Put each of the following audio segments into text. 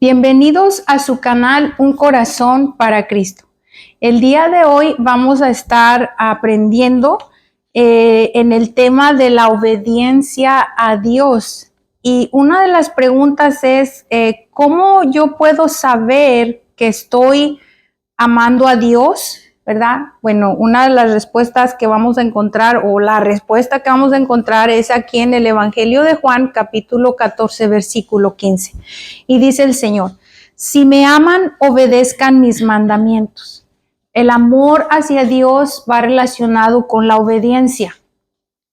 Bienvenidos a su canal Un Corazón para Cristo. El día de hoy vamos a estar aprendiendo en el tema de la obediencia a Dios. Y una de las preguntas es, ¿cómo yo puedo saber que estoy amando a Dios? ¿Verdad? Bueno, una de las respuestas que vamos a encontrar, o la respuesta que vamos a encontrar, es aquí en el Evangelio de Juan, capítulo 14, versículo 15. Y dice el Señor: si me aman, obedezcan mis mandamientos. El amor hacia Dios va relacionado con la obediencia.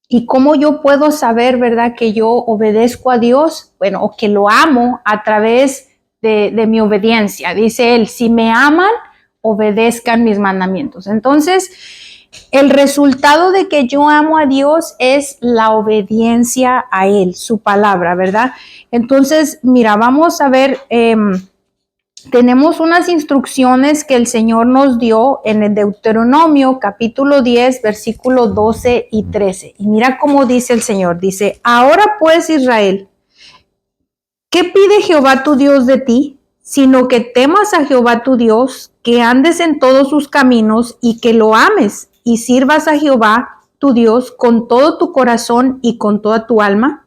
¿Y cómo yo puedo saber, verdad, que yo obedezco a Dios? Bueno, o que lo amo a través de mi obediencia. Dice él: si me aman, obedezcan mis mandamientos. Entonces, el resultado de que yo amo a Dios es la obediencia a Él, su palabra, ¿verdad? Entonces, mira, vamos a ver, tenemos unas instrucciones que el Señor nos dio en el Deuteronomio, capítulo 10, versículos 12 y 13. Y mira cómo dice el Señor, dice: ahora pues, Israel, ¿qué pide Jehová tu Dios de ti? Sino que temas a Jehová tu Dios, que andes en todos sus caminos y que lo ames y sirvas a Jehová tu Dios con todo tu corazón y con toda tu alma,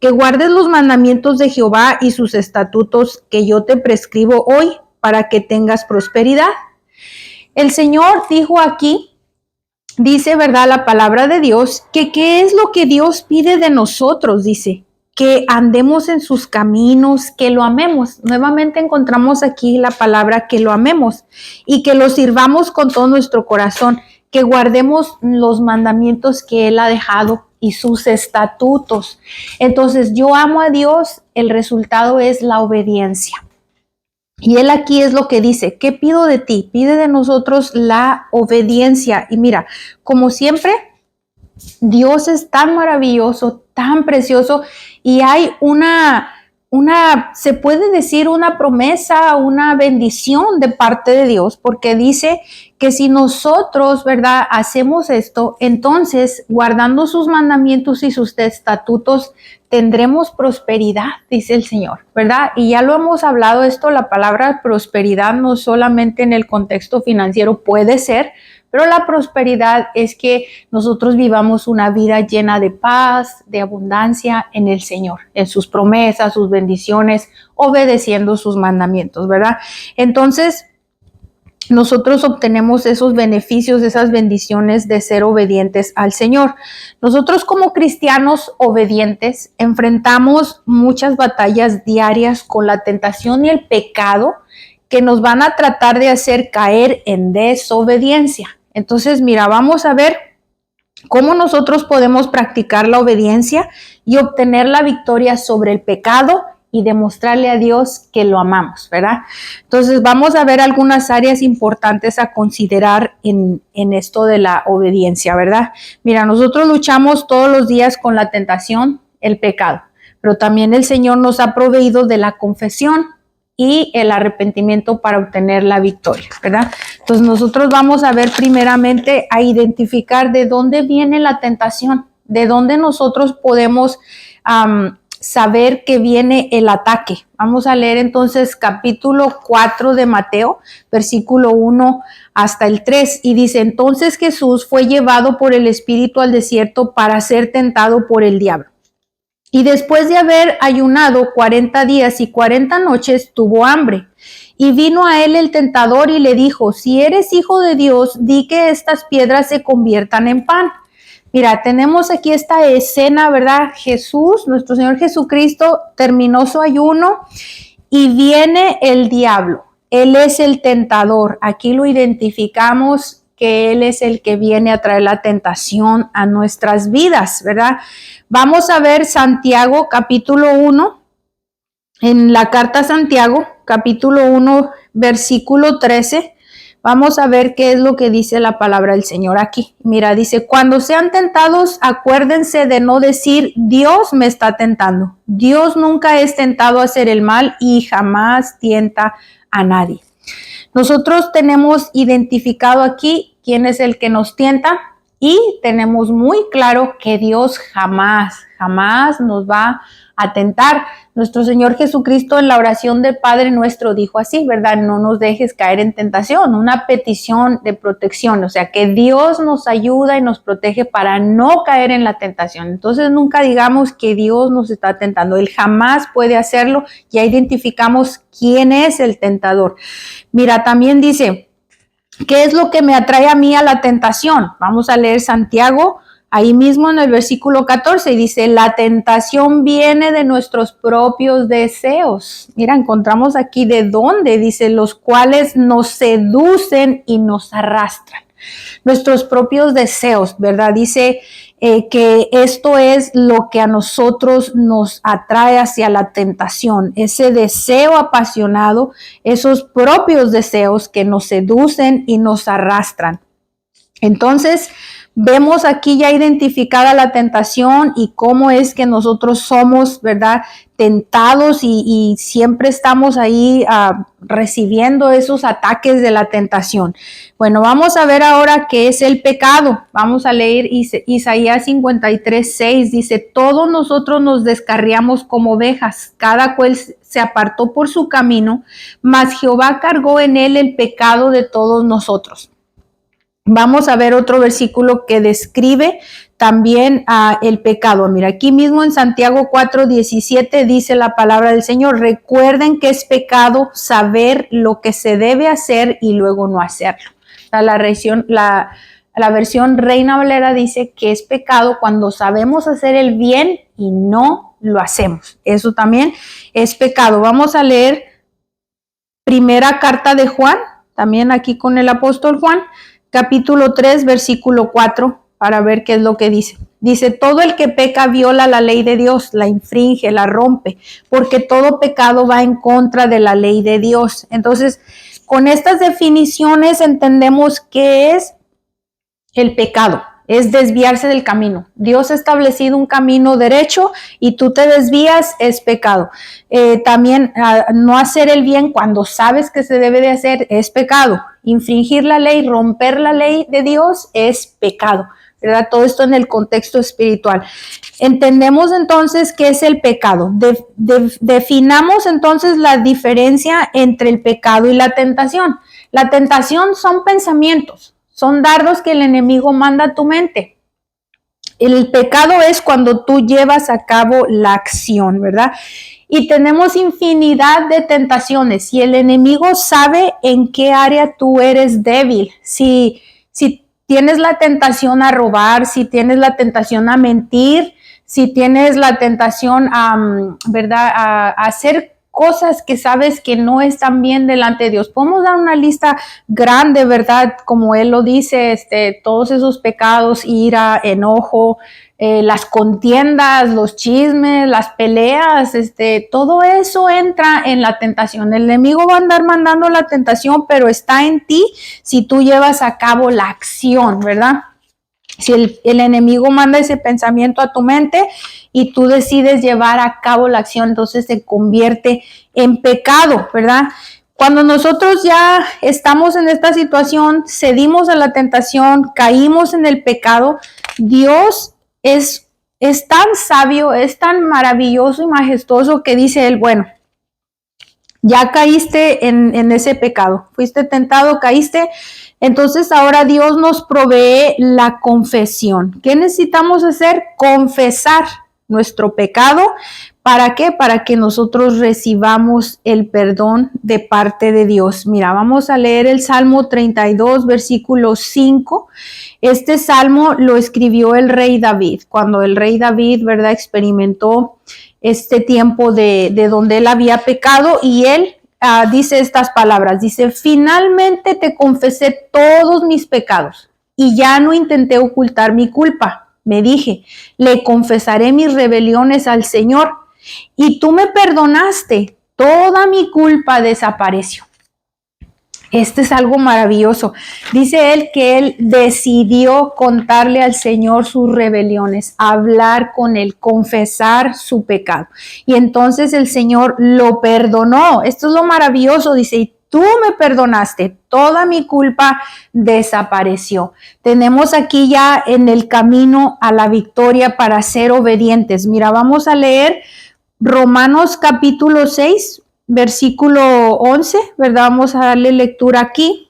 que guardes los mandamientos de Jehová y sus estatutos que yo te prescribo hoy para que tengas prosperidad. El Señor dijo aquí, dice, ¿verdad?, la palabra de Dios, que qué es lo que Dios pide de nosotros, dice: que andemos en sus caminos, que lo amemos. Nuevamente encontramos aquí la palabra que lo amemos y que lo sirvamos con todo nuestro corazón, que guardemos los mandamientos que Él ha dejado y sus estatutos. Entonces, yo amo a Dios, el resultado es la obediencia. Y Él aquí es lo que dice: ¿qué pido de ti? Pide de nosotros la obediencia. Y mira, como siempre, Dios es tan maravilloso, tan precioso, y hay se puede decir una promesa, una bendición de parte de Dios, porque dice que si nosotros, ¿verdad?, hacemos esto, entonces, guardando sus mandamientos y sus estatutos, tendremos prosperidad, dice el Señor, ¿verdad? Y ya lo hemos hablado esto, la palabra prosperidad no solamente en el contexto financiero puede ser, pero la prosperidad es que nosotros vivamos una vida llena de paz, de abundancia en el Señor, en sus promesas, sus bendiciones, obedeciendo sus mandamientos, ¿verdad? Entonces, nosotros obtenemos esos beneficios, esas bendiciones de ser obedientes al Señor. Nosotros como cristianos obedientes enfrentamos muchas batallas diarias con la tentación y el pecado que nos van a tratar de hacer caer en desobediencia. Entonces, mira, vamos a ver cómo nosotros podemos practicar la obediencia y obtener la victoria sobre el pecado y demostrarle a Dios que lo amamos, ¿verdad? Entonces, vamos a ver algunas áreas importantes a considerar en esto de la obediencia, ¿verdad? Mira, nosotros luchamos todos los días con la tentación, el pecado, pero también el Señor nos ha proveído de la confesión y el arrepentimiento para obtener la victoria, ¿verdad? Entonces nosotros vamos a ver primeramente a identificar de dónde viene la tentación, de dónde nosotros podemos saber que viene el ataque. Vamos a leer entonces capítulo 4 de Mateo, versículo 1 hasta el 3, y dice: entonces Jesús fue llevado por el Espíritu al desierto para ser tentado por el diablo. Y después de haber ayunado 40 días y 40 noches, tuvo hambre. Y vino a él el tentador y le dijo: si eres hijo de Dios, di que estas piedras se conviertan en pan. Mira, tenemos aquí esta escena, ¿verdad? Jesús, nuestro Señor Jesucristo, terminó su ayuno y viene el diablo. Él es el tentador. Aquí lo identificamos que Él es el que viene a traer la tentación a nuestras vidas, ¿verdad? Vamos a ver Santiago capítulo 1, en la carta a Santiago capítulo 1, versículo 13. Vamos a ver qué es lo que dice la palabra del Señor aquí. Mira, dice: cuando sean tentados, acuérdense de no decir Dios me está tentando. Dios nunca es tentado a hacer el mal y jamás tienta a nadie. Nosotros tenemos identificado aquí quién es el que nos tienta. Y tenemos muy claro que Dios jamás nos va a tentar. Nuestro Señor Jesucristo en la oración del Padre Nuestro dijo así, ¿verdad? No nos dejes caer en tentación, una petición de protección, o sea, que Dios nos ayuda y nos protege para no caer en la tentación. Entonces nunca digamos que Dios nos está tentando, Él jamás puede hacerlo. Ya identificamos quién es el tentador. Mira, también dice, ¿qué es lo que me atrae a mí a la tentación? Vamos a leer Santiago, ahí mismo en el versículo 14, y dice, la tentación viene de nuestros propios deseos. Mira, encontramos aquí de dónde, dice, los cuales nos seducen y nos arrastran. Nuestros propios deseos, ¿verdad? Dice que esto es lo que a nosotros nos atrae hacia la tentación, ese deseo apasionado, esos propios deseos que nos seducen y nos arrastran. Entonces, vemos aquí ya identificada la tentación y cómo es que nosotros somos, ¿verdad?, tentados y siempre estamos ahí recibiendo esos ataques de la tentación. Bueno, vamos a ver ahora qué es el pecado. Vamos a leer Isaías 53:6. Dice, todos nosotros nos descarriamos como ovejas, cada cual se apartó por su camino, mas Jehová cargó en él el pecado de todos nosotros. Vamos a ver otro versículo que describe también el pecado. Mira, aquí mismo en Santiago 4:17 dice la palabra del Señor, recuerden que es pecado saber lo que se debe hacer y luego no hacerlo. La versión Reina Valera dice que es pecado cuando sabemos hacer el bien y no lo hacemos. Eso también es pecado. Vamos a leer primera carta de Juan, también aquí con el apóstol Juan, capítulo 3, versículo 4, para ver qué es lo que dice. Dice, todo el que peca viola la ley de Dios, la infringe, la rompe, porque todo pecado va en contra de la ley de Dios. Entonces, con estas definiciones entendemos qué es el pecado. Es desviarse del camino. Dios ha establecido un camino derecho y tú te desvías, es pecado. También no hacer el bien cuando sabes que se debe de hacer es pecado. Infringir la ley, romper la ley de Dios es pecado, ¿verdad? Todo esto en el contexto espiritual. Entendemos entonces qué es el pecado. Definamos entonces la diferencia entre el pecado y la tentación. La tentación son pensamientos. Son dardos que el enemigo manda a tu mente. El pecado es cuando tú llevas a cabo la acción, ¿verdad? Y tenemos infinidad de tentaciones y el enemigo sabe en qué área tú eres débil. Si tienes la tentación a robar, si tienes la tentación a mentir, si tienes la tentación ¿verdad?, a hacer cosas que sabes que no están bien delante de Dios. Podemos dar una lista grande, ¿verdad? Como Él lo dice, todos esos pecados, ira, enojo, las contiendas, los chismes, las peleas, todo eso entra en la tentación. El enemigo va a andar mandando la tentación, pero está en ti si tú llevas a cabo la acción, ¿verdad? Si el enemigo manda ese pensamiento a tu mente y tú decides llevar a cabo la acción, entonces se convierte en pecado, ¿verdad? Cuando nosotros ya estamos en esta situación, cedimos a la tentación, caímos en el pecado, Dios es tan sabio, es tan maravilloso y majestuoso que dice Él, bueno, ya caíste en ese pecado, fuiste tentado, caíste. Entonces ahora Dios nos provee la confesión. ¿Qué necesitamos hacer? Confesar nuestro pecado. ¿Para qué? Para que nosotros recibamos el perdón de parte de Dios. Mira, vamos a leer el Salmo 32, versículo 5. Este salmo lo escribió el rey David, cuando el rey David, ¿verdad?, experimentó este tiempo de donde él había pecado y él dice estas palabras, dice, finalmente te confesé todos mis pecados y ya no intenté ocultar mi culpa. Me dije, le confesaré mis rebeliones al Señor y tú me perdonaste, toda mi culpa desapareció. Este es algo maravilloso. Dice él que él decidió contarle al Señor sus rebeliones, hablar con él, confesar su pecado. Y entonces el Señor lo perdonó. Esto es lo maravilloso, dice, y tú me perdonaste, toda mi culpa desapareció. Tenemos aquí ya en el camino a la victoria para ser obedientes. Mira, vamos a leer Romanos capítulo 6, versículo 11, ¿verdad? Vamos a darle lectura aquí.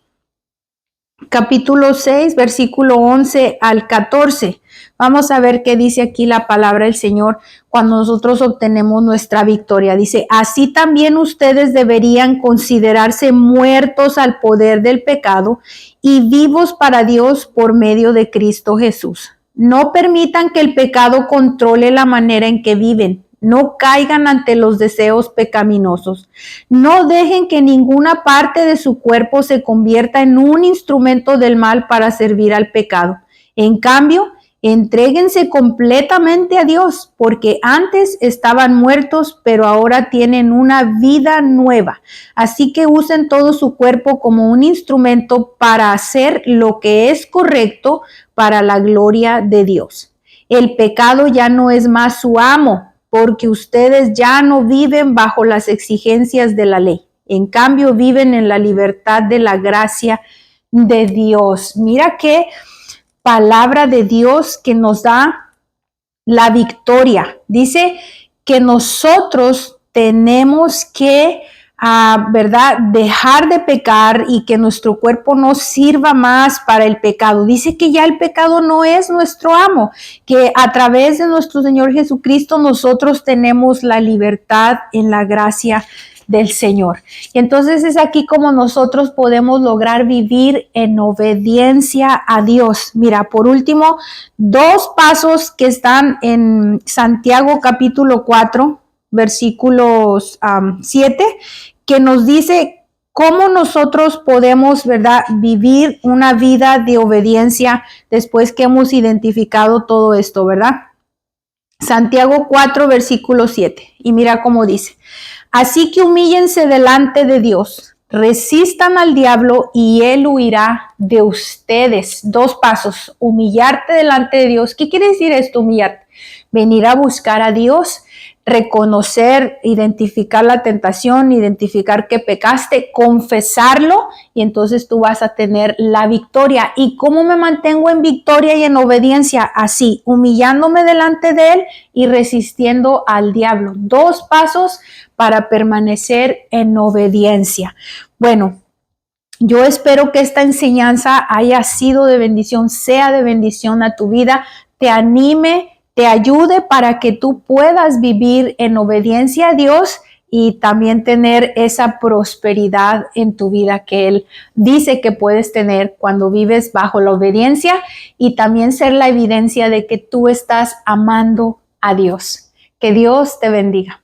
Capítulo 6, versículo 11 al 14. Vamos a ver qué dice aquí la palabra del Señor cuando nosotros obtenemos nuestra victoria. Dice, así también ustedes deberían considerarse muertos al poder del pecado y vivos para Dios por medio de Cristo Jesús. No permitan que el pecado controle la manera en que viven. No caigan ante los deseos pecaminosos. No dejen que ninguna parte de su cuerpo se convierta en un instrumento del mal para servir al pecado. En cambio, entréguense completamente a Dios, porque antes estaban muertos, pero ahora tienen una vida nueva. Así que usen todo su cuerpo como un instrumento para hacer lo que es correcto para la gloria de Dios. El pecado ya no es más su amo, porque ustedes ya no viven bajo las exigencias de la ley. En cambio, viven en la libertad de la gracia de Dios. Mira qué palabra de Dios que nos da la victoria. Dice que nosotros tenemos que ¿verdad? Dejar de pecar y que nuestro cuerpo no sirva más para el pecado. Dice que ya el pecado no es nuestro amo, que a través de nuestro Señor Jesucristo nosotros tenemos la libertad en la gracia del Señor. Y entonces es aquí como nosotros podemos lograr vivir en obediencia a Dios. Mira, por último, dos pasos que están en Santiago capítulo 4, versículos 7, que nos dice cómo nosotros podemos, ¿verdad?, vivir una vida de obediencia después que hemos identificado todo esto, ¿verdad? Santiago 4, versículo 7. Y mira cómo dice, así que humíllense delante de Dios, resistan al diablo y él huirá de ustedes. Dos pasos, humillarte delante de Dios. ¿Qué quiere decir esto, humillarte? Venir a buscar a Dios, reconocer, identificar la tentación, identificar que pecaste, confesarlo y entonces tú vas a tener la victoria. ¿Y cómo me mantengo en victoria y en obediencia? Así, humillándome delante de él y resistiendo al diablo. Dos pasos para permanecer en obediencia. Bueno, yo espero que esta enseñanza haya sido de bendición, sea de bendición a tu vida, te anime, te ayude para que tú puedas vivir en obediencia a Dios y también tener esa prosperidad en tu vida que Él dice que puedes tener cuando vives bajo la obediencia y también ser la evidencia de que tú estás amando a Dios. Que Dios te bendiga.